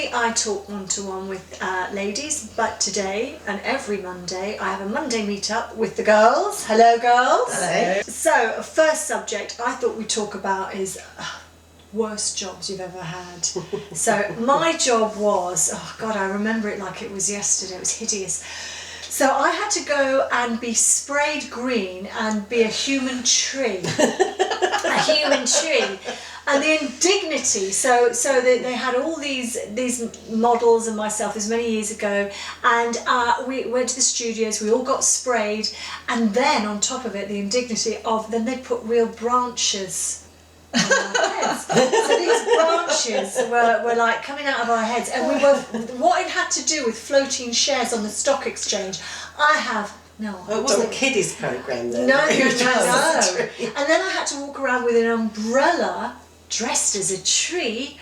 Normally I talk one-to-one with ladies, but today and every Monday I have a Monday meet-up with the girls. Hello girls. Hello. So first subject I thought we'd talk about is worst jobs you've ever had. So my job was, oh God, I remember it like it was yesterday, it was hideous. So I had to go and be sprayed green and be a human tree. A human tree. And the indignity, so they had all these models and myself, this many years ago, and we went to the studios, we all got sprayed, and then on top of it, the indignity of, then they put real branches on our heads. So these branches were like coming out of our heads, and we were, what it had to do with floating shares on the stock exchange, no. Well, it wasn't a kiddies programme then. No. And then I had to walk around with an umbrella, dressed as a tree,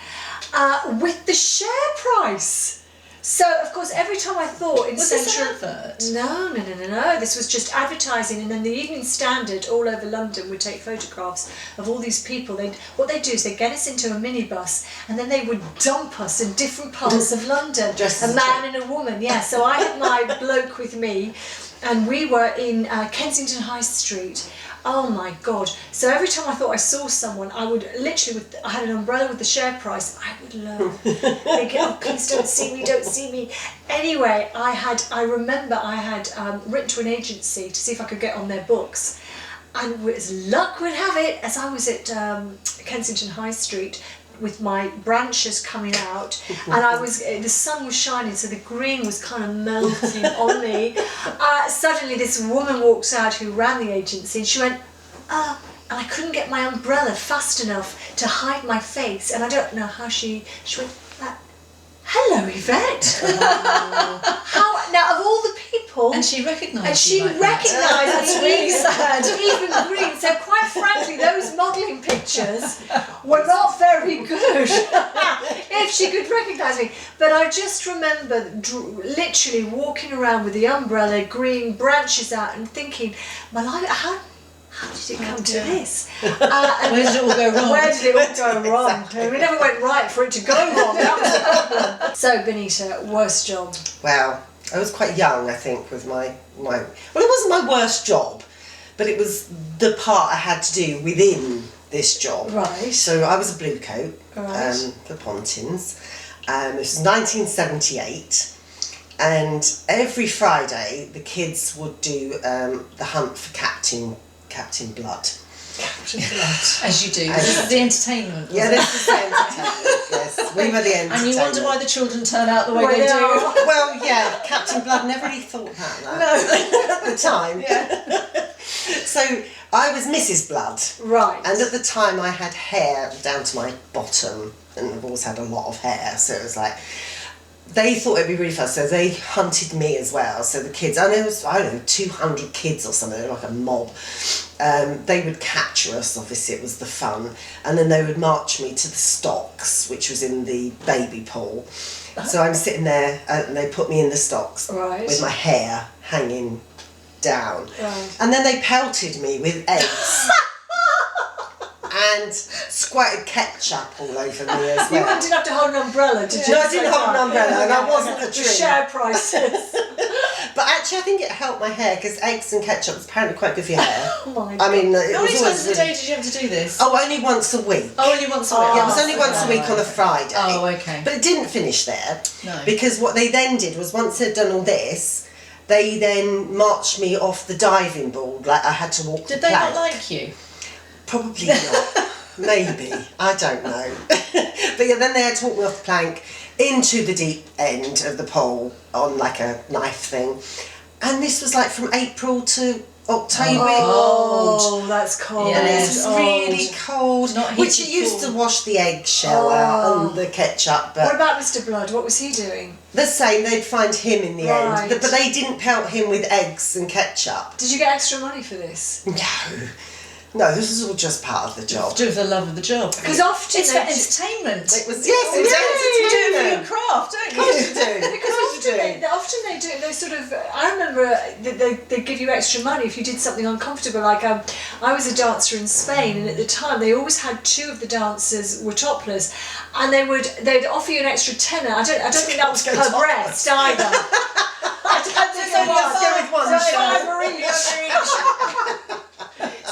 with the share price. So, of course, every time I thought in Central... Was this an advert? No. This was just advertising, and then the Evening Standard all over London would take photographs of all these people. What they'd do is they'd get us into a minibus, and then they would dump us in different parts of London. A man and a woman, yeah. So I had my bloke with me, and we were in Kensington High Street. Oh my God. So every time I thought I saw someone, I would literally, I had an umbrella with the share price, I would laugh. They'd get, oh please don't see me. Anyway, I remember I had written to an agency to see if I could get on their books. And as luck would have it, as I was at Kensington High Street, with my branches coming out, and the sun was shining, so the green was kind of melting on me. Suddenly this woman walks out who ran the agency, and she went, and I couldn't get my umbrella fast enough to hide my face, and I don't know how she went, hello Yvette. Now of all the people, and she recognised me. That's really sad. Even green. So quite frankly, those modelling pictures were not very good. If she could recognise me, but I just remember literally walking around with the umbrella, green branches out, and thinking, my life, how did it come to this? Where did it all go wrong? Where did it all go wrong? Exactly. We never went right for it to go wrong. That was the problem. So, Benita, worst job? Well, I was quite young, I think, with my well, it wasn't my worst job, but it was the part I had to do within this job. Right. So I was a blue coat right. For Pontins. This was 1978. And every Friday, the kids would do the hunt for Captain Blood. Captain Blood. As you do. This is the entertainment. Yeah, this is the entertainment, yes. We were the entertainment. And you wonder why the children turn out the way they do. Well, yeah, Captain Blood, never really thought about that. No. At the time. Yeah. So I was Mrs. Blood. Right. And at the time I had hair down to my bottom, and I've always had a lot of hair, so it was like, they thought it'd be really fun, so they hunted me as well. So the kids, and it was, I don't know, 200 kids or something, like a mob. They would capture us, obviously it was the fun, and then they would march me to the stocks, which was in the baby pool. So I'm sitting there, and they put me in the stocks with my hair hanging down. Right. And then they pelted me with eggs. And squirted ketchup all over me as well. You didn't have to hold an umbrella, did you? No, I didn't hold an umbrella, and I wasn't a tree. The share prices. But actually, I think it helped my hair, because eggs and ketchup was apparently quite good for your hair. Oh my God. I mean, it how was many always times a day did you have to do this? Oh, only once a week. Oh, only once a week. Yeah, it was only once a week on a Friday. Oh, okay. But it didn't finish there. No. Because what they then did was, once they'd done all this, they then marched me off the diving board. Like, I had to walk the plank. Did they not like you? Probably not. Maybe. I don't know. But yeah, then they had to walk me off the plank into the deep end of the pool on like a knife thing. And this was like from April to October. Oh, that's cold. And it was really cold. Which you used to wash the eggshell out and the ketchup. But what about Mr. Blood? What was he doing? the same, they'd find him in the end. But they didn't pelt him with eggs and ketchup. Did you get extra money for this? No. No, this was all just part of the job. Do with the love of the job. Because often it's for entertainment. It was, yes, it was entertainment. You do it for your craft, don't you? Of course you do. Because often often they do. They sort of. I remember they give you extra money if you did something uncomfortable. Like I was a dancer in Spain, and at the time they always had 2 of the dancers were topless, and they'd offer you an extra tenner. I don't think that was per breast either. I don't think it was. Go with one So show. £5 each.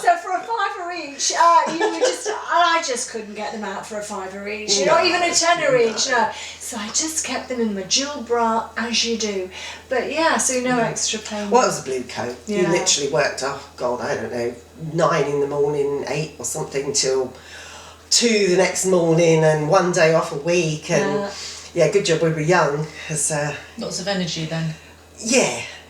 So for a £5 each, you would just. I just couldn't get them out for a £5 each. Not even a tenner each. No. So I just kept them in my jewel bra, as you do. But yeah, so no extra payment. Well, it was a blue coat. You Yeah. literally worked, oh God, I don't know, 9 in the morning, 8 or something, till 2 the next morning, and 1 day off a week. And yeah, good job we were young. Lots of energy then.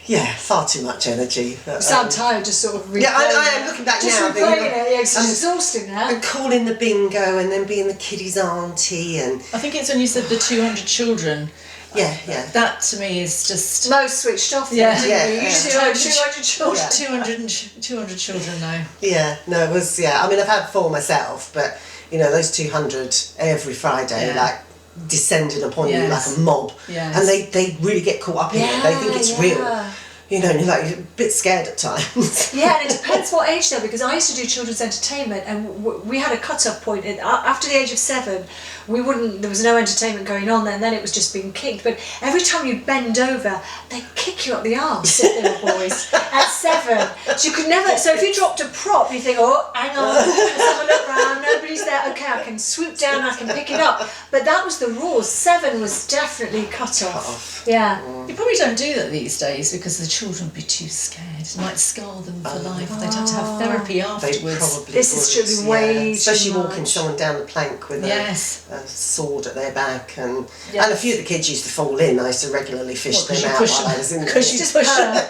Yeah, far too much energy. But, You sound tired, just sort of replaying. Yeah, I am looking back just now. replaying thinking, it, it's exhausting now. and calling the bingo, and then being the kiddies' auntie, and I think it's when you said the 200 children. yeah. That to me is just Most switched off. Yeah. Then, didn't you? You just told 200 children. 200 children now. Yeah, no, it was, I mean, I've had 4 myself, but, those 200 every Friday, Yeah. like, descending upon you Yes. like a mob. Yes. And they really get caught up in it. They think it's real. And you're like a bit scared at times. Yeah, and it depends what age though, because I used to do children's entertainment, and we had a cut-off point. After the age of 7, there was no entertainment going on then. Then it was just being kicked. But every time you bend over, they kick you up the arse, little boys. At 7, so you could never. So if you dropped a prop, you think, oh, hang on, let's have a look round. Nobody's there. Okay, I can swoop down. I can pick it up. But that was the rules. 7 was definitely cut off. Yeah. You probably don't do that these days because the children would be too scared. It might scar them for life. They'd have to have therapy They afterwards. probably This is would, should be way especially too walking much. someone down the plank with Yes. a sword at their back, and Yes. a few of the kids used to fall in. I used to regularly fish What, 'cause them you out push while them? I was in there. Because you push them.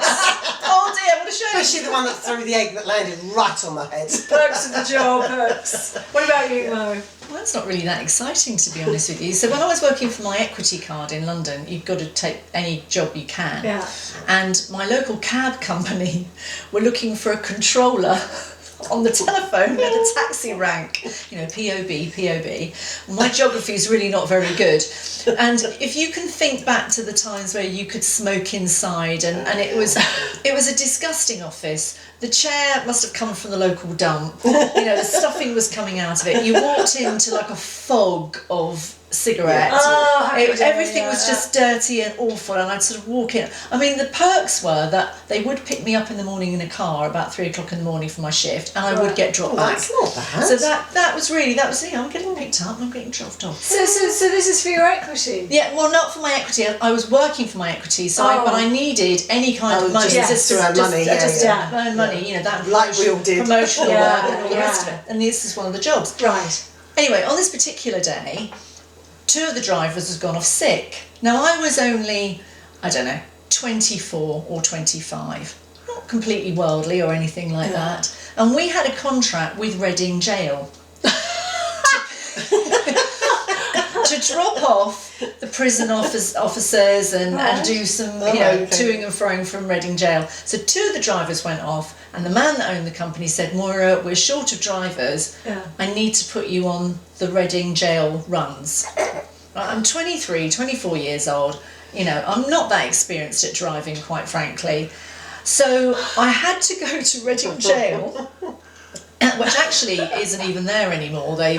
Oh dear, what a shame. Especially the one that threw the egg that landed right on my head. Perks of the job, perks. What about you, Mo? Well, it's not really that exciting, to be honest with you. So when I was working for my equity card in London, you've got to take any job you can. Yeah. And my local cab company were looking for a controller on the telephone at a taxi rank, POB. My geography is really not very good. And if you can think back to the times where you could smoke inside, and it was a disgusting office. The chair must have come from the local dump. The stuffing was coming out of it. You walked into like a fog of cigarettes. Oh, how could you, Everything was just dirty and awful, and I'd sort of walk in. I mean, the perks were that they would pick me up in the morning in a car about 3 o'clock in the morning for my shift, and I would get dropped back. That's not bad. So that was I'm getting picked up, I'm getting dropped off. So this is for your equity? Yeah, well, not for my equity. I was working for my equity, but I needed any kind of money. just to earn money, earn money, that Like we all did. promotional Yeah, work and all the rest of yeah. it. And this is one of the jobs. Right. Anyway, on this particular day, 2 of the drivers had gone off sick. Now, I was only, 24 or 25. Not completely worldly or anything like that. And we had a contract with Reading Jail to drop off the prison officers and do some, toing and froing from Reading Jail. So 2 of the drivers went off, and the man that owned the company said, Moira, we're short of drivers. Yeah. I need to put you on the Reading Jail runs. I'm 23, 24 years old. I'm not that experienced at driving, quite frankly. So I had to go to Reading Jail, which actually isn't even there anymore. It's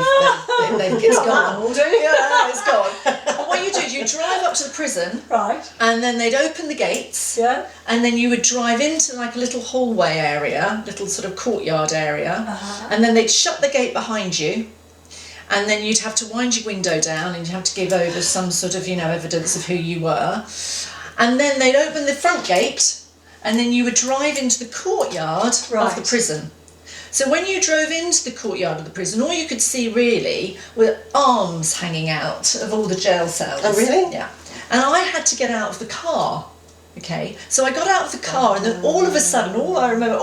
gone. Yeah, it's gone. And what you do is you drive up to the prison, Right. and then they'd open the gates, Yeah. and then you would drive into like a little hallway area, little sort of courtyard area, and then they'd shut the gate behind you, and then you'd have to wind your window down, and you'd have to give over some sort of, evidence of who you were, and then they'd open the front gate, and then you would drive into the courtyard of the prison. So when you drove into the courtyard of the prison, all you could see really were arms hanging out of all the jail cells. Oh, really? Yeah. And I had to get out of the car. Okay, so I got out of the car, and then all of a sudden, all I remember,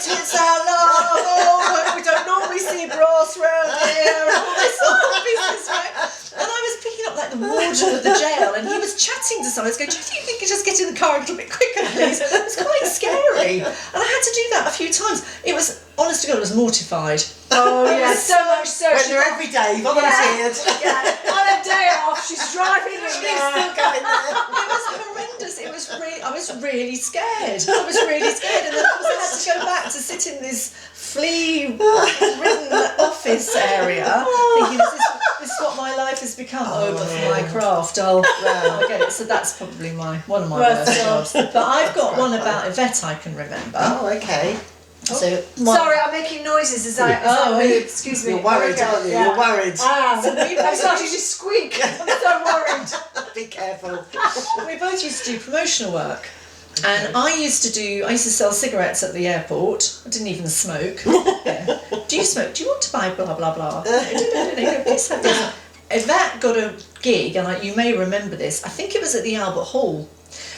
tits out loud, we don't normally see brass round here, and all this sort of business, right? And I was picking up like the warden of the jail, and he was chatting to someone. I was going, do you think you could just get in the car a little bit quicker, please? It was quite scary, and I had to do that a few times. It was, honest to God, I was mortified. Oh yeah, so much so. Went there every day, volunteered. On a day off, she's driving Something's still going there. It was horrendous. I was really scared. I was really scared, and then of course I had to go back to sit in this flea-ridden office area, thinking this is what my life has become. Over for my craft. I'll get it. So that's probably one of my worst jobs. But I've got one about Yvette I can remember. Oh, okay. So Sorry, I'm making noises as I move. Excuse me. You're worried, aren't you? Yeah. You're worried. I'm starting to squeak. I'm so worried. Be careful. we both used to do promotional work. And I used to sell cigarettes at the airport. I didn't even smoke. Yeah. Do you smoke? Do you want to buy blah blah blah? Please have this. Yvette got a gig, and you may remember this. I think it was at the Albert Hall.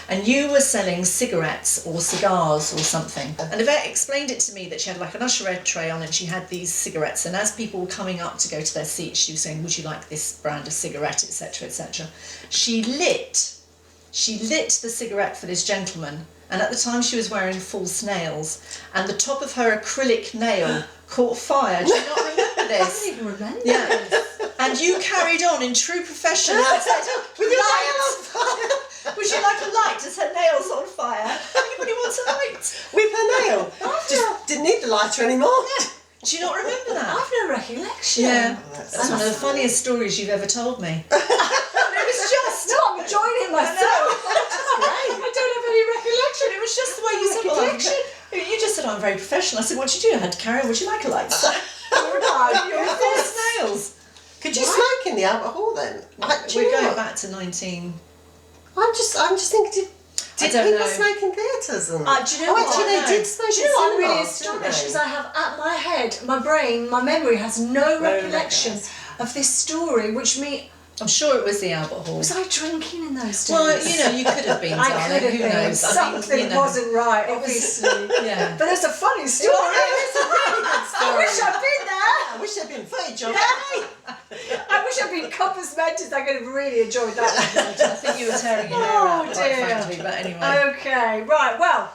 And you were selling cigarettes or cigars or something. And Yvette explained it to me that she had like an usherette tray on and she had these cigarettes. And as people were coming up to go to their seats, she was saying, would you like this brand of cigarette, etc., etc. She lit the cigarette for this gentleman. And at the time she was wearing false nails. And the top of her acrylic nail caught fire. Do you not remember this? I don't even remember. Yeah. And you carried on in true profession and said, With your nail on fire. would you like a light? Just her nails on fire. Anybody wants a light? With her nail. Just didn't need the lighter anymore. Do you not remember that? I've no recollection. Yeah. Oh, That's one of the funniest stories you've ever told me. It was just. No, I'm enjoying myself. I don't have any recollection. It was just the way you said, well, you just said, I'm very professional. I said, what do you do? I had to carry on. Would you like a light? You're false nails. Could you smoke in the Albert Hall then? We're going back to 19... I'm just thinking, did don't people know. smoke in theatres? And... Do you know what? actually they did smoke Do you know what? I'm in really cinemas, didn't astonished they? because I have at my head, my brain, my memory has no recollection of this story, which I'm sure it was the Albert Hall. was I drinking in those days? Well, you could have been, I darling. could have Who been. knows? Something wasn't right, obviously. Yeah. But it's a funny story. It's a really good story. I wish I'd been there. I wish there'd been footage of I wish I'd been compass mentis. I could have really enjoyed that. I think you were tearing your hair out, quite dear. frankly, but anyway. Okay, right, well.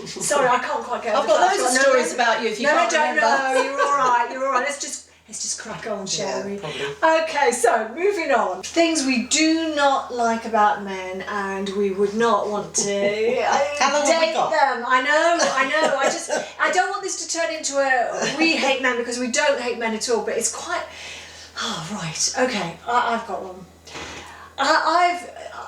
Sorry, I can't quite get I've got loads of stories about you if you can't remember. No, you're all right. Let's just crack on, shall we? probably. Okay, so moving on. Things we do not like about men, and we would not want to How long have we date got? them. I know. I don't want this to turn into a we hate men, because we don't hate men at all. But it's quite. Oh right. Okay, I've got one.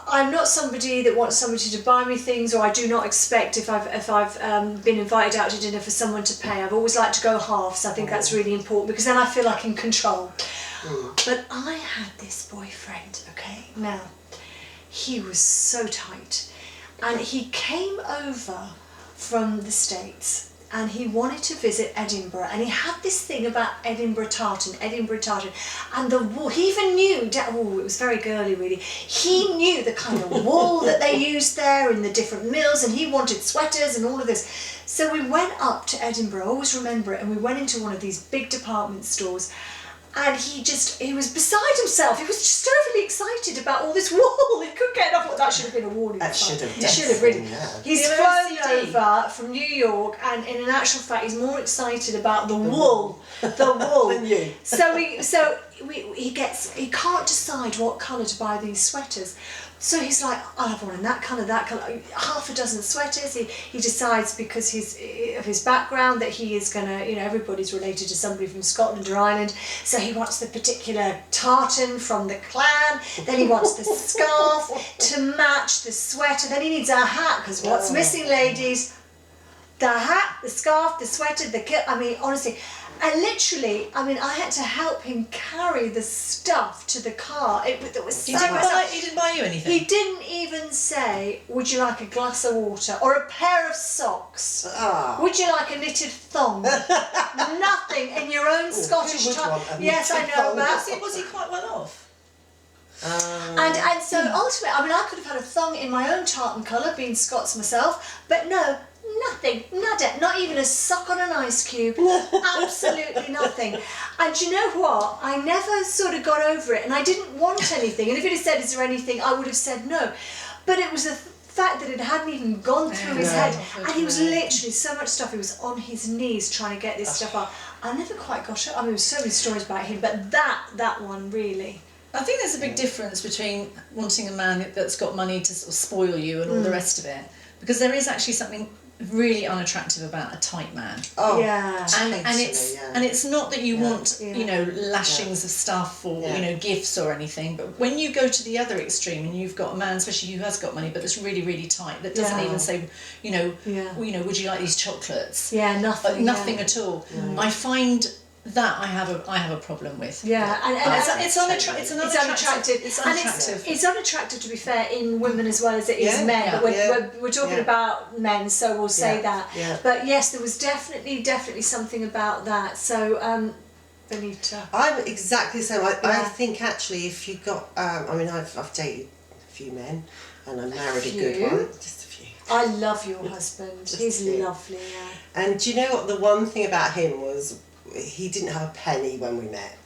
I'm not somebody that wants somebody to buy me things, or I do not expect if I've been invited out to dinner for someone to pay. I've always liked to go halves. I think that's really important because then I feel like in control. But I had this boyfriend, okay? Now, he was so tight, and he came over from the States. And he wanted to visit Edinburgh, and he had this thing about Edinburgh tartan, and the wool. He even knew, it was very girly really, he knew the kind of wool that they used there in the different mills, and he wanted sweaters and all of this. So we went up to Edinburgh, I always remember it, and we went into one of these big department stores, and he was beside himself. He was just overly excited about all this wool. He couldn't get enough. That should have been a warning. That should have He should have really. yeah. He's flown over from New York, and in actual fact, he's more excited about the wool Than you. So he can't decide what colour to buy these sweaters. So he's like, I'll have one in that colour, half a dozen sweaters. He decides, because of his background, that he is going to, everybody's related to somebody from Scotland or Ireland. So he wants the particular tartan from the clan. Then he wants the scarf to match the sweater. Then he needs a hat, because what's missing, ladies? The hat, the scarf, the sweater, the kilt. I mean, honestly. And literally, I had to help him carry the stuff to the car. There was so much stuff. He didn't buy you anything? He didn't even say, would you like a glass of water or a pair of socks? Would you like a knitted thong? Nothing in your own Scottish tongue. Yes, I know, but was he quite well off? And so ultimately, I could have had a thong in my own tartan colour, being Scots myself, but no. Nothing, nada, not even a sock on an ice cube, absolutely nothing. And you know what? I never sort of got over it, and I didn't want anything. And if it had said, is there anything, I would have said no. But it was the fact that it hadn't even gone through his head, and he was literally so much stuff. He was on his knees trying to get this stuff up. I never quite got it. There was so many stories about him, but that one really. I think there's a big difference between wanting a man that's got money to sort of spoil you and all the rest of it, because there is actually something really unattractive about a tight man. Oh, Yeah. And it's not that you want, you know, lashings of stuff or you know, gifts or anything, but when you go to the other extreme and you've got a man, especially who has got money, but that's really, really tight, that doesn't even say, you know, would you like these chocolates? Yeah, nothing. Nothing at all. I find that I have a problem with. Yeah, and it's unattractive. It's unattractive, to be fair, in women as well as it is men. But we're talking about men, so we'll say that. Yeah. But yes, there was definitely something about that. So, Benita. I'm exactly the same. I think actually, if you got, I mean, I've dated a few men, and I married a good one. Just a few. I love your husband. He's lovely. Yeah. And do you know what? The one thing about him was, he didn't have a penny when we met,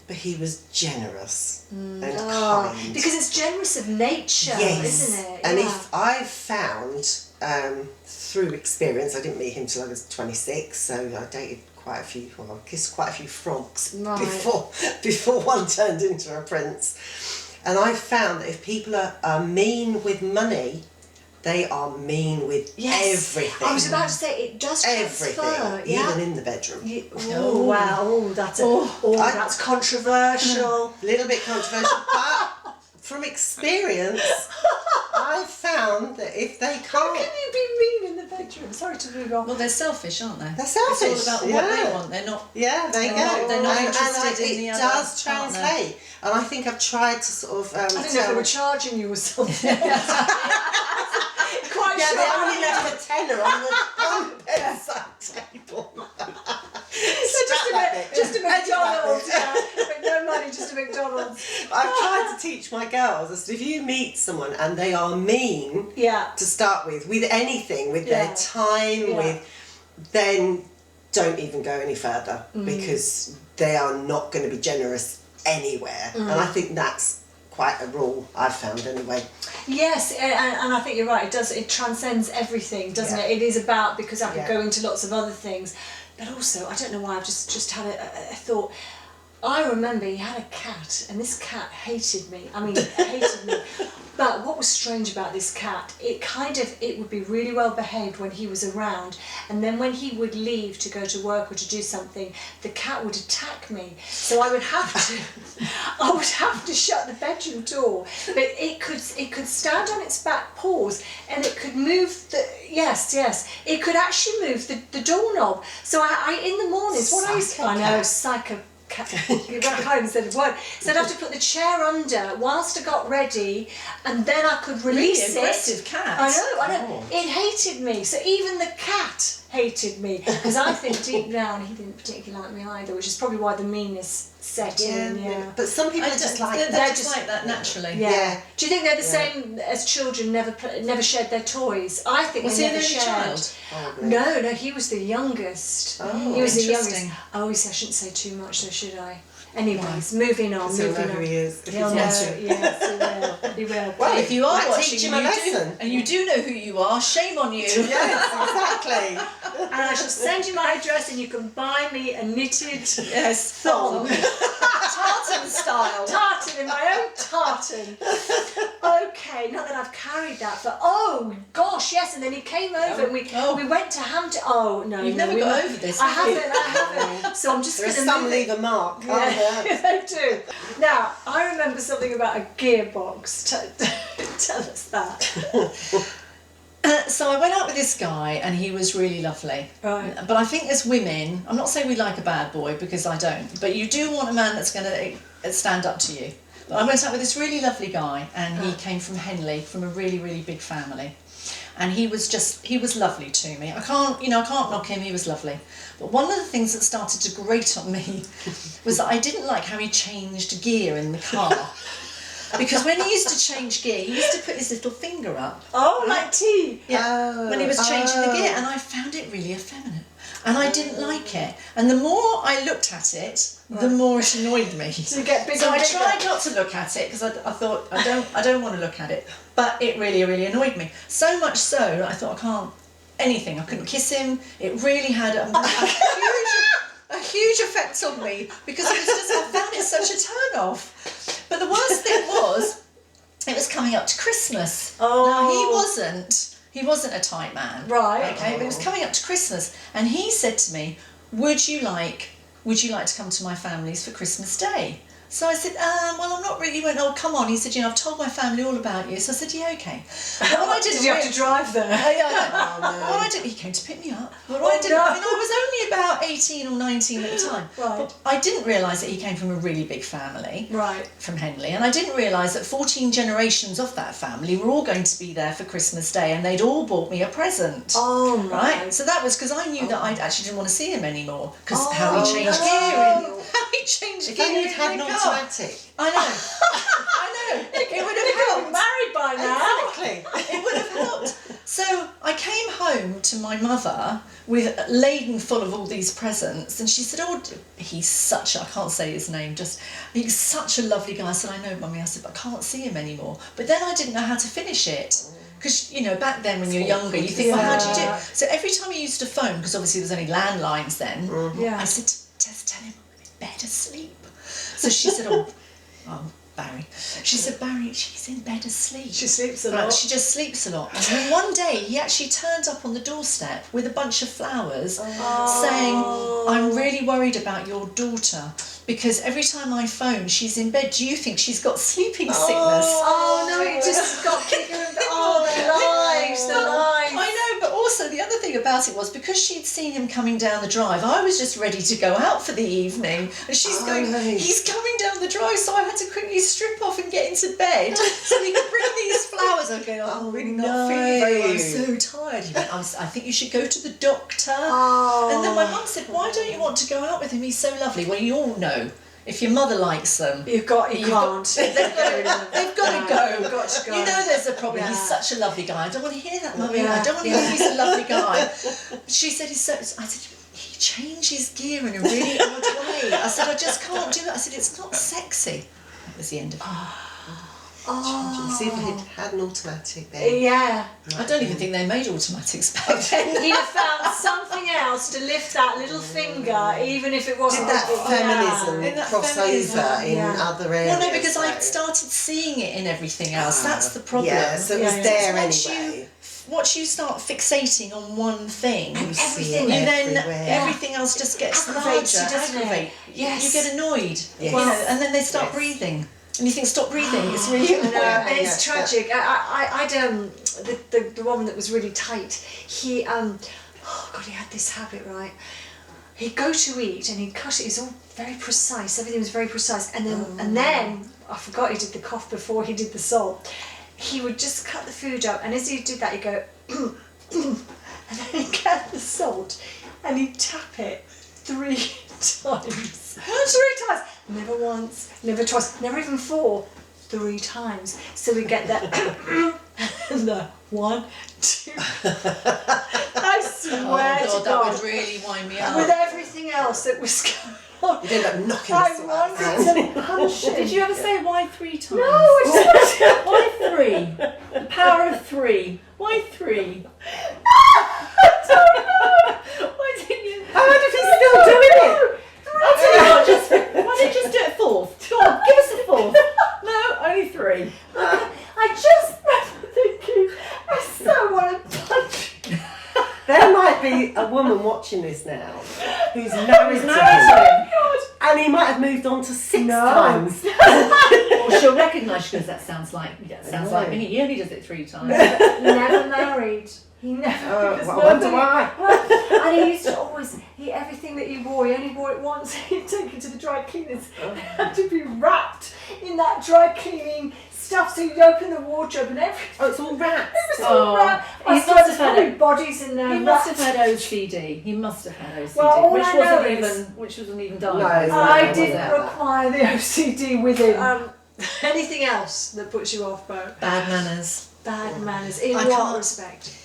but he was generous and kind. Because it's generous of nature, isn't it? And if I've found, through experience, I didn't meet him till I was 26, so I dated quite a few, well, I kissed quite a few frogs before one turned into a prince. And I found that if people are mean with money, they are mean with everything. I was about to say, it does transfer. Everything, even in the bedroom. Oh wow! Oh, that's controversial. A little bit controversial, but from experience, I've found that if they can't... How can you be mean in the bedroom? Sorry to move on. Well, they're selfish, aren't they? They're selfish. It's all about what they want. They're not... Yeah, they go. They're not interested in the other It does translate. And I think I've tried to sort of... I don't know if they were charging you or something. Quite sure. They only left a tenner on the bedside table. Just a McDonald's, but no money, just a McDonald's. I've tried to teach my girls that if you meet someone and they are mean to start with anything, with their time, then don't even go any further because they are not going to be generous anywhere. And I think that's quite a rule I've found anyway. Yes, and I think you're right. It transcends everything, doesn't it? It is about, because I could go into lots of other things, but also I don't know why I've just had a thought. I remember he had a cat, and this cat hated me. I mean, hated me. But what was strange about this cat, it would be really well behaved when he was around, and then when he would leave to go to work or to do something, the cat would attack me. So I would have to shut the bedroom door. But it could stand on its back paws, and it could move it could actually move the doorknob. So I in the mornings, psycho. You got home instead of work. So I'd have to put the chair under whilst I got ready, and then I could release really aggressive cat. I know. It hated me. So even the cat hated me, because I think deep down he didn't particularly like me either, which is probably why the meanness set in. Yeah. But some people are just like that. They're just like that naturally. Yeah. Do you think they're the same as children? Never shared their toys. I think was they he never the shared. child? No, he was the youngest. Oh, he was the interesting. youngest. Oh, I shouldn't say too much, though, should I? Anyways, moving on. He'll know who he is. He'll know. Yes, he will. Well, if you are watching teach him a lesson. and you do know who you are, shame on you. Yes, exactly. And I shall send you my address, and you can buy me a knitted thong. Tartan style. Tartan, in my own tartan. Okay, not that I've carried that, but oh gosh, yes. And then he came over, and we went to Hampton. Oh no, you've never got over this. I haven't. So I'm just going to some leave a mark. They do. Now I remember something about a gearbox. Tell us that. So I went out with this guy, and he was really lovely. Right. But I think as women, I'm not saying we like a bad boy, because I don't, but you do want a man that's going to stand up to you. But I went out with this really lovely guy, and he came from Henley, from a really, really big family. And he was lovely to me. I can't knock him, he was lovely. But one of the things that started to grate on me was that I didn't like how he changed gear in the car. Because when he used to change gear, he used to put his little finger up. Oh, like tea. Yeah, when he was changing the gear, and I found it really effeminate. And I didn't like it. And the more I looked at it, the more it annoyed me. So you get bigger. So I tried not to look at it, because I thought I don't want to look at it. But it really, really annoyed me. So much so that I thought I couldn't kiss him. It really had a huge effect on me, because it was just, I found it such a turn off. But the worst thing was, it was coming up to Christmas. Oh. Now, he wasn't a tight man. Right. Okay, but it was coming up to Christmas, and he said to me, would you like to come to my family's for Christmas Day? So I said, well, I'm not really. He went, oh, come on. He said, I've told my family all about you. So I said, yeah, okay. But what I Did you have to drive there? What I did, he came to pick me up. What I did, I mean, I was only about 18 or 19 at the time. Right. But I didn't realise that he came from a really big family. Right. From Henley. And I didn't realise that 14 generations of that family were all going to be there for Christmas Day, and they'd all bought me a present. Oh, right. So that was because I knew that I actually didn't want to see him anymore, because how he changed gear. How he changed If gear. only you'd had an automatic. I know. It would have helped. Married by now. Exactly. It would have helped. So I came home to my mother with laden full of all these presents, and she said, oh, he's such a, I can't say his name, he's such a lovely guy. I said, I know, Mummy. I said, but I can't see him anymore. But then I didn't know how to finish it. Because, back then when you're younger, you think, well, how do you do it? So every time you used to phone, because obviously there was only landlines then, I said, just tell him I'm in bed asleep. So she said, oh, Barry. She said, Barry, she's in bed asleep. She sleeps a lot. She just sleeps a lot. And then one day he actually turned up on the doorstep with a bunch of flowers saying, I'm really worried about your daughter, because every time I phone, she's in bed. Do you think she's got sleeping sickness? Oh, no, it just got kicked. Oh, the lies. I know, but also the other thing about it was, because she'd seen him coming down the drive, I was just ready to go out for the evening, and she's going, he's coming down the drive, so I had to quickly strip off and get into bed so he could bring these flowers. I'm going, I'm really not feeling very well, I'm so tired. He went, I think you should go to the doctor. And then my mum said, why don't you want to go out with him? He's so lovely. Well, you all know, if your mother likes them, you can't. They've got to go. You've got to go. You know there's a problem. He's such a lovely guy. I don't want to hear that, Mummy. I don't want to hear he's a lovely guy. She said he's so. I said, he changes gear in a really odd way. I said, I just can't do it. I said, it's not sexy. That was the end of it. See if it had an automatic then. Yeah. I don't even think they made automatics back then. He'd have found something else to lift that little finger, even if it wasn't. Did that feminism cross over in other areas? Well, no, because I started seeing it in everything else. That's the problem. Yeah, so it was there anyway. Once you start fixating on one thing, everything else just gets aggravates larger. you, doesn't it? Yes. You get annoyed. Yes. And then they start breathing. And you think, stop breathing, it's really important. It's tragic. The one that was really tight, he had this habit, right? He'd go to eat and he'd cut it, it's all very precise, everything was very precise, and then I forgot he did the cough before he did the salt. He would just cut the food up, and as he did that he'd go and then he'd get the salt and he'd tap it 3 times. 3 times. Never once, never twice, never even 4, 3 times. So we get that and the 1, 2. I swear to God, that would really wind me up. With everything else that was going on, you end up knocking I wanted to punch him. Did you ever say why 3 times? No, Why 3? The power of 3. Why 3? I don't know. Why didn't you? I wonder if he's still doing it. I'll tell you what, why don't you just do it 4th? Go on, give us a 4th. No, only 3. I just remember thinking, I so want to punch him. There might be a woman watching this now who's married to him, and he might have moved on to 6 times. Well, she'll recognise because that sounds like me. He only does it 3 times. Never married. He never. I wonder why. And he used to always, everything that he wore, he only wore it once. He'd take it to the dry cleaners. It had to be wrapped in that dry cleaning stuff. So you'd open the wardrobe and everything. Oh, it's all wrapped. It was all wrapped. He must have had bodies in there. He must have had OCD. He must have had OCD, Well, which wasn't even diagnosed. I didn't require the OCD with him. Anything else that puts you off, Bo? Bad manners. Bad manners. In what respect?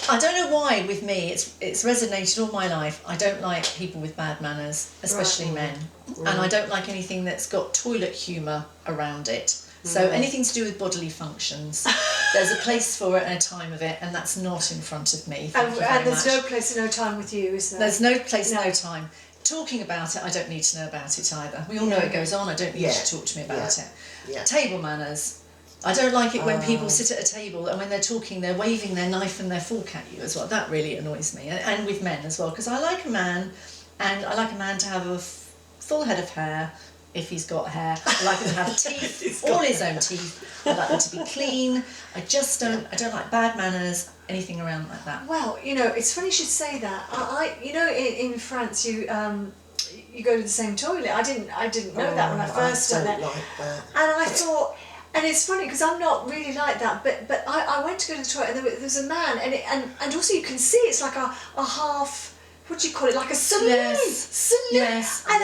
I don't know why with me it's resonated all my life. I don't like people with bad manners, especially men. And I don't like anything that's got toilet humour around it. So anything to do with bodily functions, there's a place for it and a time of it, and that's not in front of me. And there's no place and no time with you, is there? There's no place, no time. talking about it, I don't need to know about it either. We all know it goes on. I don't need you to talk to me about it. Yeah. Table manners. I don't like it when people sit at a table and when they're talking, they're waving their knife and their fork at you as well. That really annoys me, and with men as well, because I like a man, and I like a man to have a full head of hair. If he's got hair, I like him to have teeth, all his own teeth. I like them to be clean. I don't like bad manners, anything around like that. Well, you know, it's funny you should say that. You know, in France, you go to the same toilet. I didn't know that when I first done it. Like that. And I thought, and it's funny because I'm not really like that. But I went to go to the toilet and there was a man, and also you can see it's like a half. What do you call it? Like a saloon. Yes. Yes. And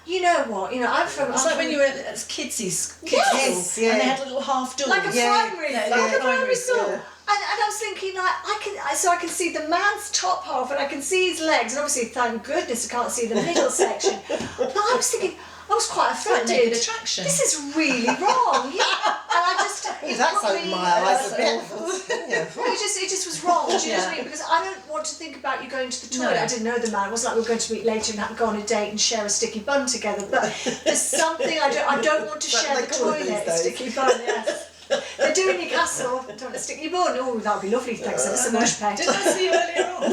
you know what? You know, I'm from. It's like when you were as kidsies, Yes, yeah. and they had little half doors. like a primary, Yeah, like a primary school. school. And I was thinking, like, I can see the man's top half, and I can see his legs, and obviously, thank goodness, I can't see the middle section. But I was thinking, I was quite offended. Naked attraction. This is really wrong. And I just, That's opened my eyes a bit. Yeah. Well, it just was wrong. Do you know what I mean? Because I don't want to think about you going to the toilet. No. I didn't know the man. It wasn't like we were going to meet later and go on a date and share a sticky bun together. But there's something I don't want to share the toilet. Sticky bun, yes. They're doing Newcastle. Don't want a sticky bun. Oh, that would be lovely. Thanks ever so much, Peg. Didn't I see you earlier on?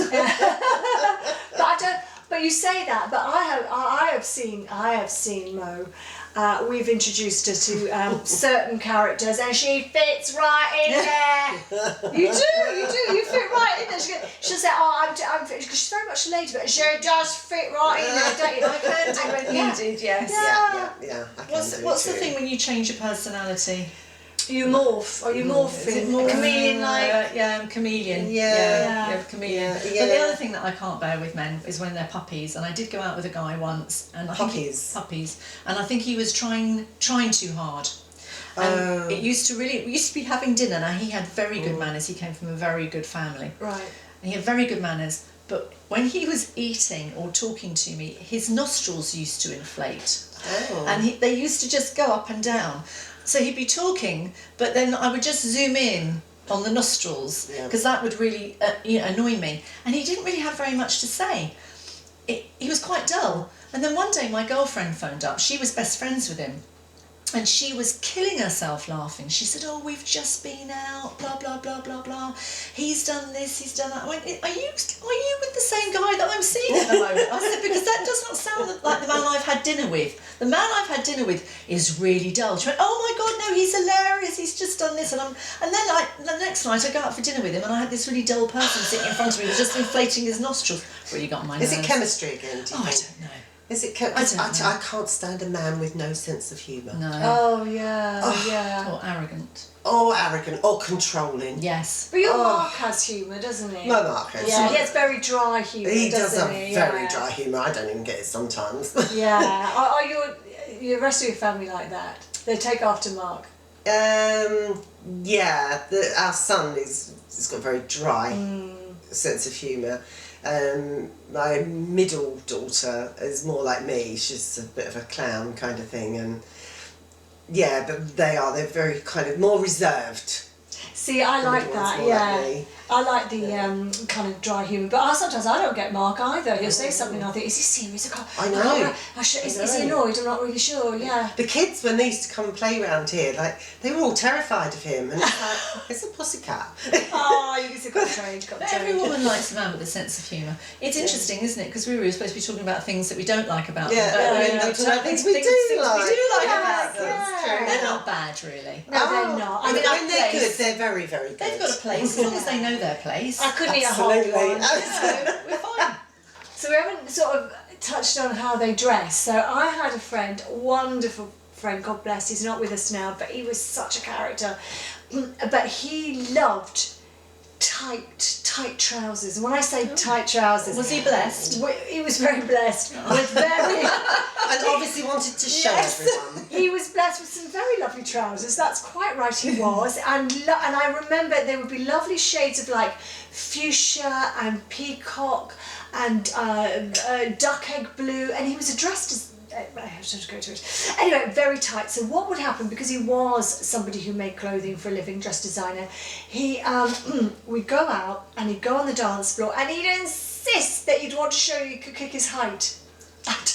But I don't. But you say that. But I have seen Mo. We've introduced her to certain characters, and she fits right in there. You do. You fit right in there. She'll say, "Oh, I'm fit," because she's very much a lady, but she does fit right in there, don't you? I can do when you did, yes. Yeah. I can What's do the too. thing when you change your personality? You morph. Are you morphing? Is it more Chameleon like? Yeah, I'm chameleon. Yeah. Chameleon. Yeah. But the other thing that I can't bear with men is when they're puppies. And I did go out with a guy once, and I think puppies, and I think he was trying too hard. And we used to be having dinner. Now he had very good manners. He came from a very good family. Right. And he had very good manners. But when he was eating or talking to me, his nostrils used to inflate. Oh. And they used to just go up and down. So he'd be talking, but then I would just zoom in on the nostrils because that would really annoy me. And he didn't really have very much to say. He was quite dull. And then one day my girlfriend phoned up. She was best friends with him. And she was killing herself laughing. She said, "Oh, we've just been out, blah, blah, blah, blah, blah. He's done this, he's done that." I went, are you with the same guy that I'm seeing at the moment? I said, because that does not sound like the man I've had dinner with. The man I've had dinner with is really dull. She went, "Oh my God, no, he's hilarious. He's just done this." And then the next night I go out for dinner with him and I had this really dull person sitting in front of me who was just inflating his nostrils. Really got on my nerves. Is it chemistry again? Do you I think? don't know. Is it? I I can't stand a man with no sense of humour. No. Oh yeah. Or arrogant. Or arrogant, or controlling. Yes. But your Mark has humour, doesn't he? My Mark has. Yeah, he has very dry humour. He does doesn't have he? very dry humour. I don't even get it sometimes. Yeah. Are your rest of your family like that? They take after Mark. Yeah. Our son has got a very dry sense of humour. My middle daughter is more like me. She's a bit of a clown kind of thing, and yeah, but they're very kind of more reserved. See, I like that. more Yeah, like me. I like the kind of dry humour. But sometimes I don't get Mark either. He'll say something and I think, is he serious? I know. Is he annoyed? I'm not really sure. Yeah. The kids, when they used to come and play around here, like they were all terrified of him, and it's like, it's a pussycat. Oh, you can got trained. But every woman likes a man with a sense of humour. It's interesting, isn't it? Because we were supposed to be talking about things that we don't like about them. Yeah, But we end up talking about things we do like. about them. Yeah. They're not bad, really. No, they're not. I mean, when they're place. good, they're very, very good. They've got a place, as long as they know their place. I couldn't eat a whole Absolutely. one. So we're fine. So we haven't sort of touched on how they dress. So I had a friend, a wonderful friend, God bless, he's not with us now, but he was such a character. But he loved tight trousers. And when I say tight trousers, Was he blessed? He was very blessed with very. And obviously wanted to show everyone. He was blessed with some very lovely trousers. That's quite right, he was. And I remember there would be lovely shades of like fuchsia and peacock and duck egg blue. And he was dressed as. I have to go to it. Anyway, very tight. So what would happen, because he was somebody who made clothing for a living, dress designer, he we'd go out and he'd go on the dance floor and he'd insist that he'd want to show you he could kick his height.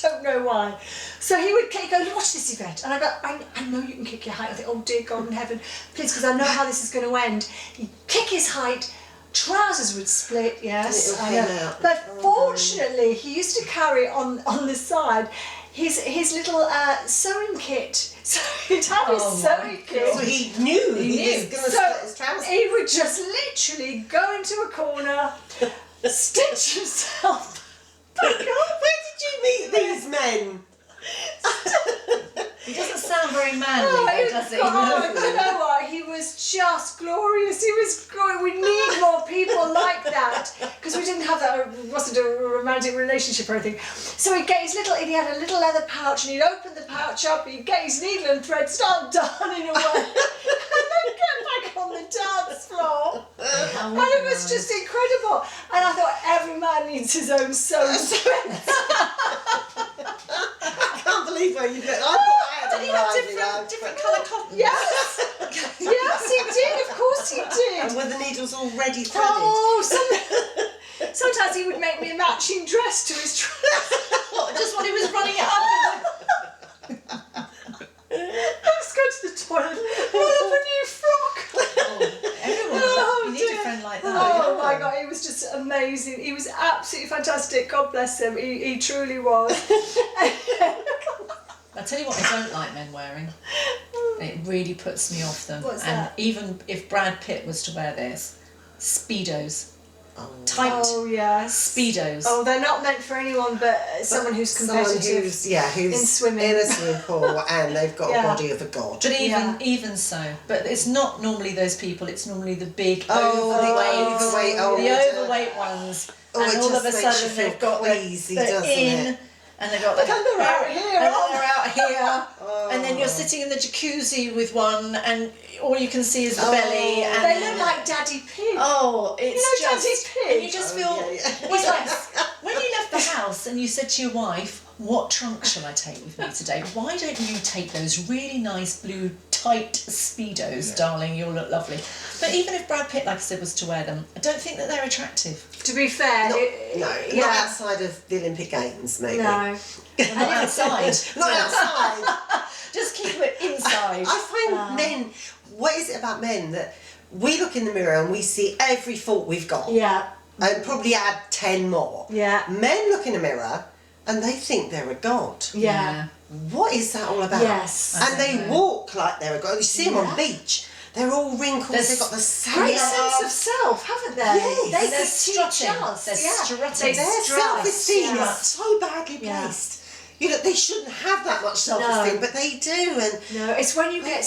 don't know why. So he would go, watch this, Yvette. And I go, I know you can kick your height. I think, oh dear God in heaven, please, because I know how this is going to end. He'd kick his height, trousers would split, yes. And it'll come out. But fortunately, he used to carry on the side his little sewing kit. So he'd have his sewing kit. So he knew he was going to split his trousers. He would just literally go into a corner, stitch himself back up. Where did you meet these men? He doesn't sound very manly, though, does he? God, you know what? He was just glorious. He was glorious. We need more people like that because we didn't have that. It wasn't a romantic relationship or anything. So he'd get his little. He had a little leather pouch, and he'd open the pouch up. He'd get his needle and thread, start darning away, and then get back on the dance floor. And it was just incredible. And I thought every man needs his own sewing strength. I can't believe where you get. I thought I had Did he have different colour cotton? Yes, yes, he did. Of course, he did. And were the needles already threaded? Oh, sometimes he would make me a matching dress to his dress. Just when he was running it up. Let's go to the toilet. Pull up a new frock. Everyone, you need a friend like that. Oh my God, he was just amazing. He was absolutely fantastic. God bless him. He truly was. I'll tell you what I don't like men wearing. It really puts me off them. What's and that? even if Brad Pitt was to wear this, Speedos. Oh. Tight Oh yes. Speedos. Oh, they're not meant for anyone but someone who's competitive. Someone who's in swimming. in a swimming pool, and they've got Yeah. a body of a god. But Yeah. even so, but it's not normally those people. It's normally the big Oh, overweight, the overweight. Oh, the yeah. overweight ones, Oh, and it all of a just makes you sudden feel they've got queasy, the doesn't in, it? and they've got But then they're out here, and then aren't they're out here, Oh. and then you're sitting in the jacuzzi with one, and all you can see is the Oh. belly, and They look like Daddy Pig. oh, it's You know just Daddy Pig? and you just feel yeah, yeah. it's like when you left the house and you said to your wife, "What trunk shall I take with me today? Why don't you take those really nice blue tight Speedos, darling? You'll look lovely." But even if Brad Pitt, like I said, was to wear them, I don't think that they're attractive. To be fair, Not outside of the Olympic Games, maybe. No. And outside, Not outside. just keep it inside. I find men. What is it about men that we look in the mirror and we see every fault we've got, Yeah. and probably add 10 more. Yeah. Men look in a mirror and they think they're a god. Yeah. What is that all about? Yes. And they walk like they're a god. You see them on the beach. They're all wrinkled. They've got the same. Great sense of self, haven't they? Yes. They They're could teach strutting. us. They're strutting. They Their strut. self-esteem Yeah. is so badly Yeah. placed. You know, they shouldn't have that much self-esteem, No. but they do. And No, it's when you get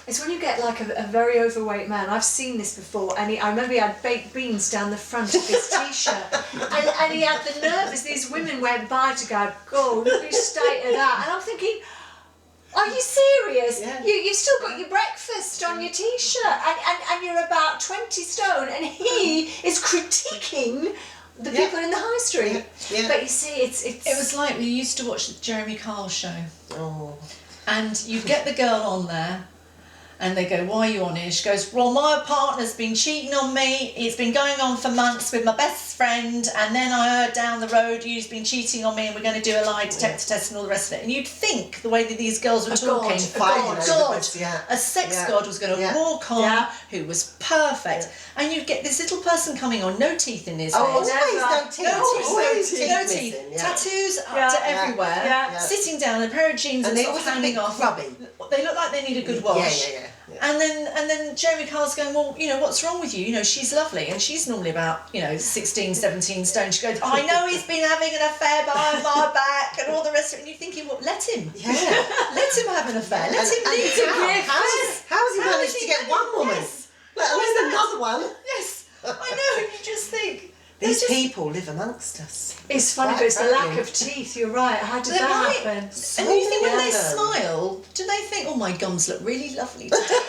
it's when you get like a very overweight man. I've seen this before, and I remember he had baked beans down the front of his t-shirt, and he had the nerve as these women went by to go, "God, look at the state of that," and I'm thinking, are you serious? Yeah. You've still got your breakfast on your t-shirt, and you're about 20 stone, and he is critiquing the people in the high street. Yeah. But you see, It was like we used to watch the Jeremy Kyle show. oh, And you get the girl on there, and they go, "Why are you on here?" She goes, "Well, my partner's been cheating on me. It's been going on for months with my best friend, and then I heard down the road he's been cheating on me, and we're going to do a lie detector test and all the rest of it." And you'd think the way that these girls were talking, a sex god was going to walk on, who was perfect, and you'd get this little person coming on, no teeth in his head. always no teeth. No teeth, no missing, teeth. yeah. Tattoos up Yeah. to everywhere, Yeah. sitting down, a pair of jeans And that's they sort always of look a bit hanging off. grubby. They look like they need a good wash. Yeah. And then Jeremy Carl's going, "Well, you know, what's wrong with you? You know, she's lovely." And she's normally about, 16, 17 stone. She goes, "I know he's been having an affair behind my back," and all the rest of it. And you're thinking, well, let him. Yeah. Let him have an affair. Let him lead a gift. How has he managed to get one woman? Yes. Let alone another one. Yes. I know. You just think. These people live amongst us. It's funny, but it's the lack of teeth. You're right. How did They're that right. happen? And you think when they random. smile, do they think, "Oh, my gums look really lovely today.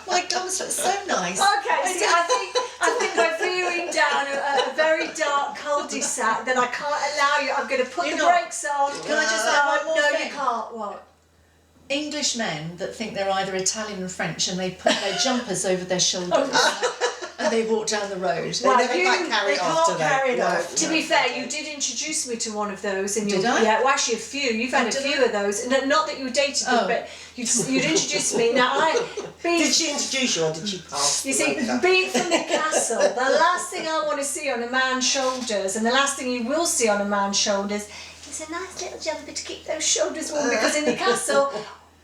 My gums look so nice." Okay, see, I think we're veering down a very dark cul-de-sac that I can't allow you. I'm going to put You're the not- brakes on. Can I just add one more No, thing? you can't. What? English men that think they're either Italian or French, and they put their jumpers over their shoulders, and and they walk down the road. They never quite carry they it off, can't do they? carry it No, off. To no, be they fair, don't. you did introduce me to one of those, and Did I? Yeah, well, actually a few. You've had a did few I? of those. No, not that you dated them, Oh. but you'd introduced me. Now Did she introduce you or did she pass? You the see, worker? being from the castle, the last thing I want to see on a man's shoulders, and the last thing you will see on a man's shoulders, is a nice little jumper to keep those shoulders warm. Because in the castle,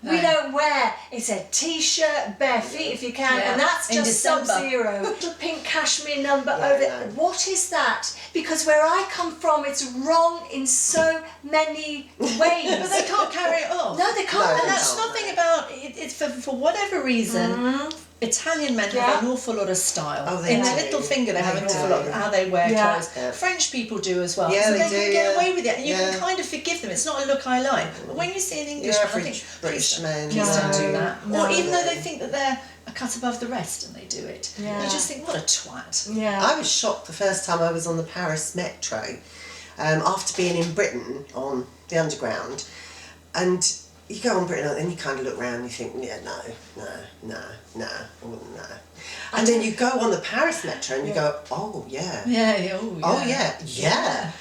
we don't wear. It's a t-shirt, bare feet if you can, Yeah. and that's In just December. sub-zero. Pink cashmere number Yeah, over. no. What is that? Because where I come from, it's wrong in so many ways. But they can't carry it off. No, they can't. No, And they that's can't. nothing about it. It's for whatever reason. Italian men Yeah. have an awful lot of style. Oh, they in their do. little finger, they have an They awful do. lot of how they wear Yeah. clothes. Yeah. French people do as well. Yeah, so they they can do, get yeah. away with it, and you Yeah. can kind of forgive them. It's not a look I like. But when you see an English Your man, I average think British please, man, please no. don't do that. No. Or even though they think that they're a cut above the rest, and they do it, Yeah. you just think, what a twat. Yeah. I was shocked the first time I was on the Paris metro, after being in Britain on the Underground, and you go on Britain and you kind of look around and you think, yeah, no, I wouldn't know. And then you go on the Paris metro and you go, oh yeah. Yeah, yeah, oh yeah. Oh yeah.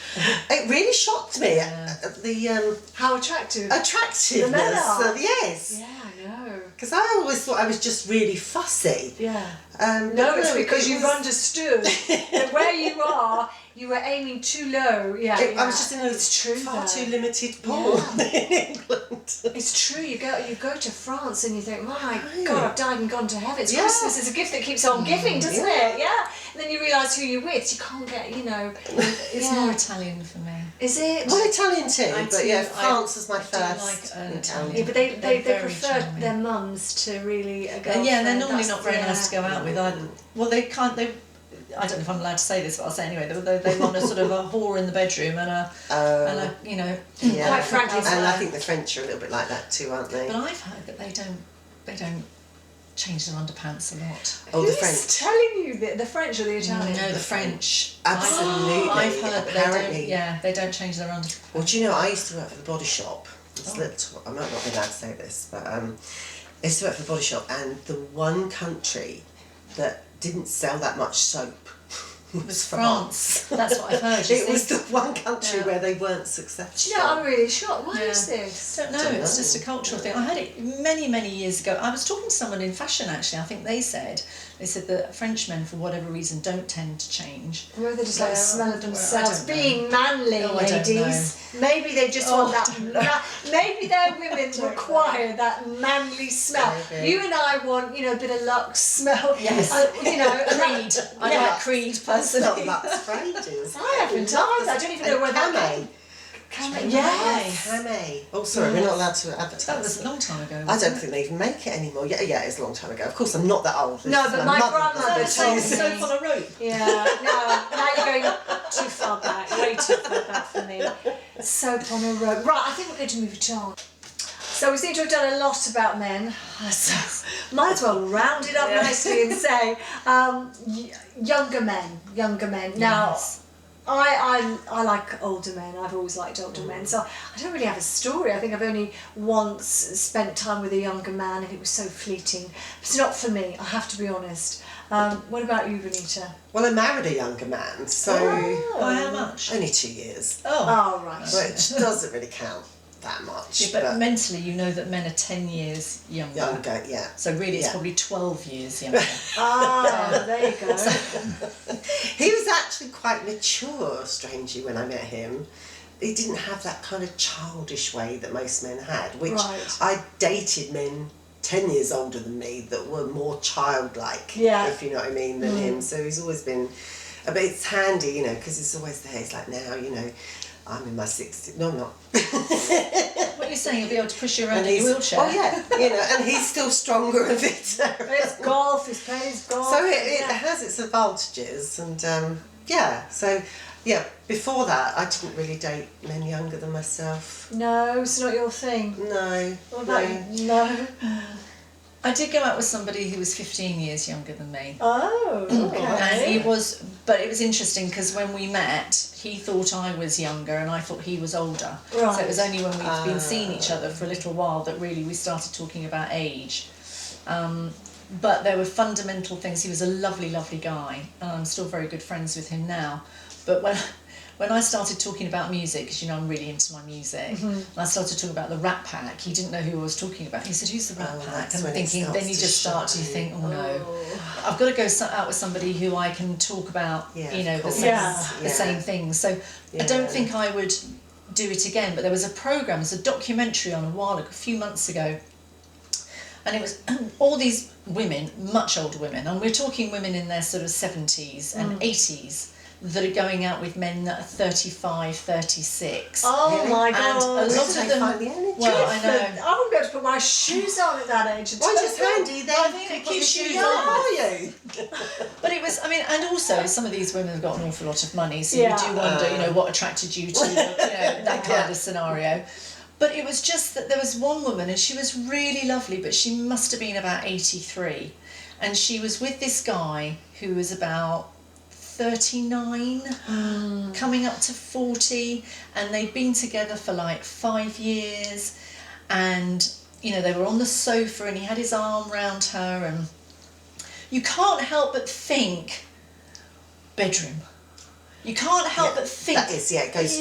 It really shocked me at the How attractive. attractiveness. The men are. Yes. Yeah, I know. Because I always thought I was just really fussy. Yeah. No, No, it's because it you've was- understood that where you are, you were aiming too low. Yeah, I was just in a It's true, far though. too limited pool in England. It's true. You go to France and you think, my Right. God, I've died and gone to heaven. It's Yeah. Christmas. It's a gift that keeps on giving, doesn't Yeah. it? Yeah. And then you realise who you're with. You can't get, It's Yeah. more Italian for me. Is it? Well, Italian too, I but do- yeah, I- France was my I do first like an Yeah, Italian. but they They're very prefer charming. their mums to really a Yeah, girlfriend. they're normally That's- not very nice to go out with. Well, they can't. I don't know if I'm allowed to say this, but I'll say anyway. They want a sort of a whore in the bedroom and a Yeah. Quite frankly, and so. I think the French are a little bit like that too, aren't they? But I've heard that they don't change their underpants a lot. Oh, the Who's French. telling you the French or the Italian? No, the French. Absolutely. I've heard that they don't. Apparently. Yeah, they don't change their underpants. Well, do you know, I used to work for the Body Shop. I might not be allowed to say this, but I used to work for the Body Shop, and the one country that didn't sell that much soap was France. That's what I've heard. you It see. was the one country Yeah. where they weren't successful. Do you know, I'm really shocked. Why Yeah. is this? I don't know, Don't it's know. just a cultural thing. I had it many years ago. I was talking to someone in fashion actually. I think they said that Frenchmen, for whatever reason, don't tend to change. Whether they just like the smell of I themselves, don't know. being manly, Oh, I don't ladies. Maybe they just Oh, want that. Maybe their women require that manly smell. Maybe. You and I want, a bit of Lux smell. Yes. Creed. Creed. I like Creed personally. Not Lux for ages. I haven't either. I don't even know where that Camay. Yes. Camay. Oh, sorry, we're not allowed to advertise. That was a long time ago. I wasn't don't it? think they even make it anymore. Yeah, it's a long time ago. Of course, I'm not that old. No, This is but my mother grandmother that told says- me- Soap on a rope. Yeah, no, now you're going too far back, way too far back for me. Soap on a rope. Right, I think we're going to move it on. So we seem to have done a lot about men, so might as well round it up nicely and say younger men. Now, Yes. I like older men. I've always liked older men. So I don't really have a story. I think I've only once spent time with a younger man and it was so fleeting. It's not for me, I have to be honest. What about you, Benita? Well, I married a younger man, so By how much? only 2 years, Oh. Oh, right. which doesn't really count that much. Yeah, but mentally, you know that men are 10 years younger. younger, yeah. So really, it's Yeah. probably 12 years younger. Ah, there you go. He was actually quite mature, strangely, when I met him. He didn't have that kind of childish way that most men had, which Right. I dated men 10 years older than me that were more childlike, Yeah. if you know what I mean, than him. So he's always been, but it's handy, because it's always there. It's like now, I'm in my 60s. No, I'm not. What are you saying? You'll be able to push you around in he's, your wheelchair? oh yeah, and he's still stronger and fitter. It's golf, he's playing his golf. So it yeah. has its advantages, and before that I didn't really date men younger than myself. No, it's not your thing. No, What no. about you? No. I did go out with somebody who was 15 years younger than me. Oh, And okay. but it was interesting because when we met, he thought I was younger and I thought he was older. So Right. it was only when we'd been seeing each other for a little while that really we started talking about age. but there were fundamental things. He was a lovely, lovely guy, and I'm still very good friends with him now. But when I started talking about music, because I'm really into my music, and I started talking about the Rat Pack, he didn't know who I was talking about. He said, "Who's the Rat Pack?" And I'm thinking, then you just start to think, oh no, I've got to go out with somebody who I can talk about, the same things. So I don't think I would do it again. But there was a programme, there's a documentary on a few months ago, and it was all these women, much older women, and we're talking women in their sort of 70s and 80s, that are going out with men that are 35, 36. Oh my God. And a lot of them, well, I know. I wouldn't be able to put my shoes on at that age. Why just handy then? I think it keeps you young. Are you? But it was, and also some of these women have got an awful lot of money, so you do wonder, what attracted you to, that kind of scenario. But it was just that there was one woman, and she was really lovely, but she must have been about 83. And she was with this guy who was about 39, coming up to 40, and they'd been together for like 5 years, and they were on the sofa, and he had his arm round her, and you can't help but think bedroom. You can't help but think that is it goes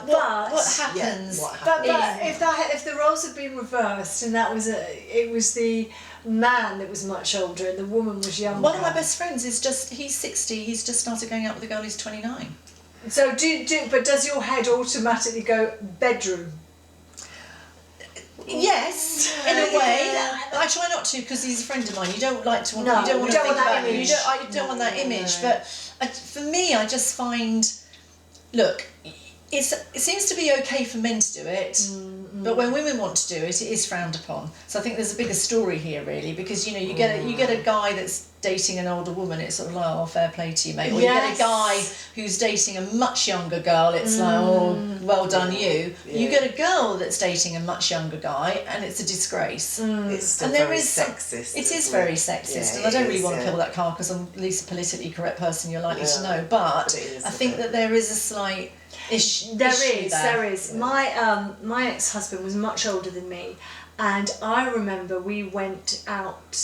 what happens. But if the roles had been reversed, and it was the man that was much older and the woman was younger. One of my best friends he's 60, he's just started going out with a girl who's 29. So but does your head automatically go bedroom? Yes, in a way. I try not to, because he's a friend of mine. You don't like to. You don't want to think about him. You don't want that image. But for me, I just find, look, it seems to be okay for men to do it, but when women want to do it, it is frowned upon. So I think there's a bigger story here, really, because you get a guy that's dating an older woman, it's sort of like, oh, fair play to you, mate. Or you get a guy who's dating a much younger girl, it's like, oh, well done you. You get a girl that's dating a much younger guy, and it's a disgrace. It's still very sexist. It is very sexist, and I don't really want to kill that car, because I'm the least politically correct person you're likely to know, but I think that there is a slight issue. There is. My ex-husband was much older than me, and I remember we went out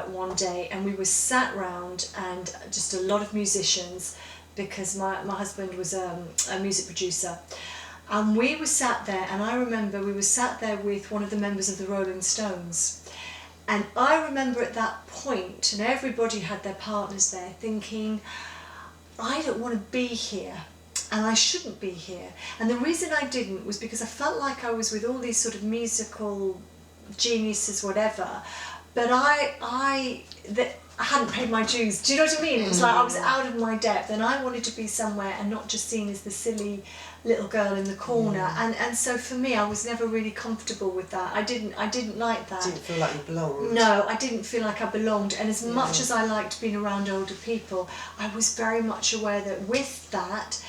one day, and we were sat round, and just a lot of musicians, because my husband was a music producer, and we were sat there, and I remember we were sat there with one of the members of the Rolling Stones, and I remember at that point, and everybody had their partners there, thinking, I don't want to be here. And I shouldn't be here. And the reason I didn't was because I felt like I was with all these sort of musical geniuses, whatever, but I hadn't paid my dues. Do you know what I mean? It was like I was out of my depth, and I wanted to be somewhere and not just seen as the silly little girl in the corner. And so for me, I was never really comfortable with that. I didn't like that. Didn't feel like you belonged. No, I didn't feel like I belonged. And as much as I liked being around older people, I was very much aware that with that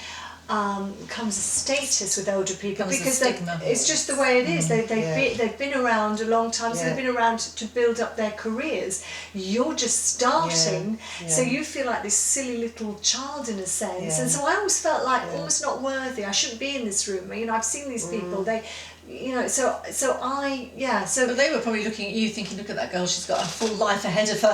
comes a status with older people, because it's just the way it is. They've been around a long time, so they've been around to build up their careers. You're just starting, so you feel like this silly little child in a sense. And so I always felt like almost not worthy. I shouldn't be in this room. I've seen these people. They. But they were probably looking at you thinking, look at that girl, she's got a full life ahead of her.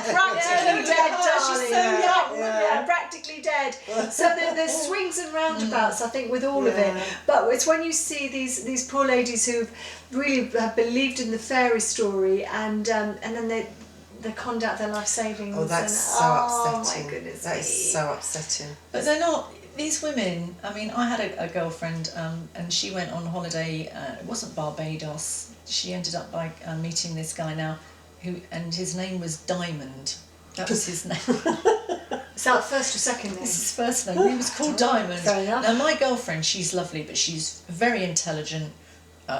Practically dead, darling. She's so young. Practically dead. So there's swings and roundabouts, I think, with all of it. But it's when you see these poor ladies who really have believed in the fairy story, and then they conned out their life savings. Oh, that's so upsetting. Oh my goodness. That is so upsetting. But they're not. These women, I had a girlfriend, and she went on holiday, it wasn't Barbados, she ended up by meeting this guy now, and his name was Diamond. That was his name. Is that first or second name? It's his first name. He was called Diamond. Fair enough. Now my girlfriend, she's lovely, but she's very intelligent,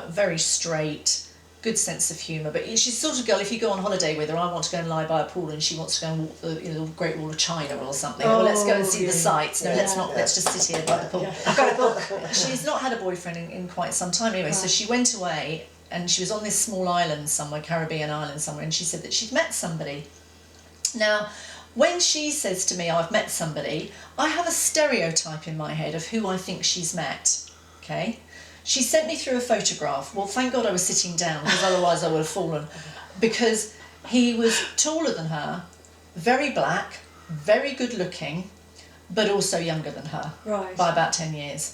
very straight, good sense of humour, but she's the sort of girl, if you go on holiday with her, I want to go and lie by a pool and she wants to go and walk the Great Wall of China or something, or let's go and see the sights. No, let's just sit here by the pool. I've got a book. She's not had a boyfriend in quite some time anyway, so she went away, and she was on this small island somewhere, Caribbean island somewhere, and she said that she'd met somebody. Now, when she says to me, I've met somebody, I have a stereotype in my head of who I think she's met, okay? She sent me through a photograph. Well, thank God I was sitting down, because otherwise I would have fallen. Because He was taller than her, very black, very good looking, but also younger than her Right. by about 10 years.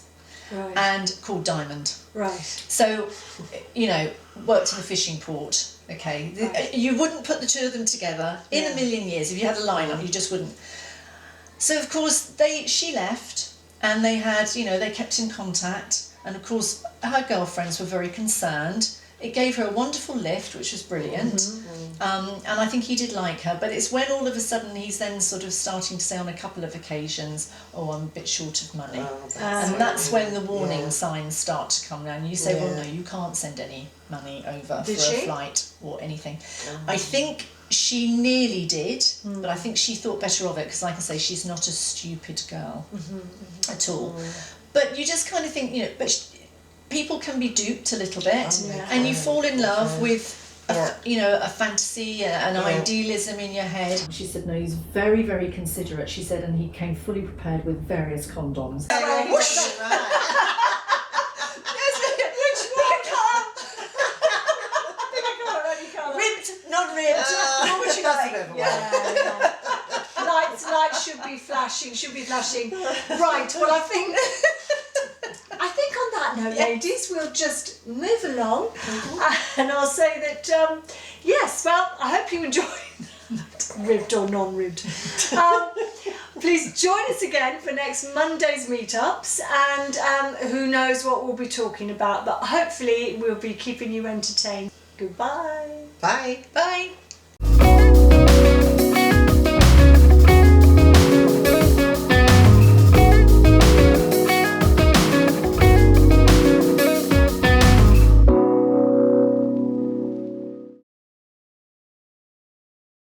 Right. And called Diamond. Right. So, you know, worked in a fishing port. Okay, you wouldn't put the two of them together in a million years. If you had a lineup, you just wouldn't. So of course she left, and they had, you know, they kept in contact, and of course her girlfriends were very concerned. It gave her a wonderful lift, which was brilliant, and I think he did like her. But it's when all of a sudden he's then sort of starting to say on a couple of occasions, "Oh, I'm a bit short of money," and that's when the warning signs start to come round. You say, "Well, no, you can't send any money over for a flight or anything." I think she nearly did, but I think she thought better of it because, like I say, she's not a stupid girl at all. But you just kind of think, you know, people can be duped a little bit, and you fall in love with, you know, a fantasy, an idealism in your head. She said, no, he's very, very considerate. She said, and he came fully prepared with various condoms. Ribbed, not ribbed. What would you guys have Lights should be flashing. Right, well I think on that note, ladies, we'll just move along, and I'll say that yes, well, I hope you enjoyed ribbed or non-ribbed. Please join us again for next Monday's meetups, and who knows what we'll be talking about, but hopefully we'll be keeping you entertained. Goodbye. Bye. Bye.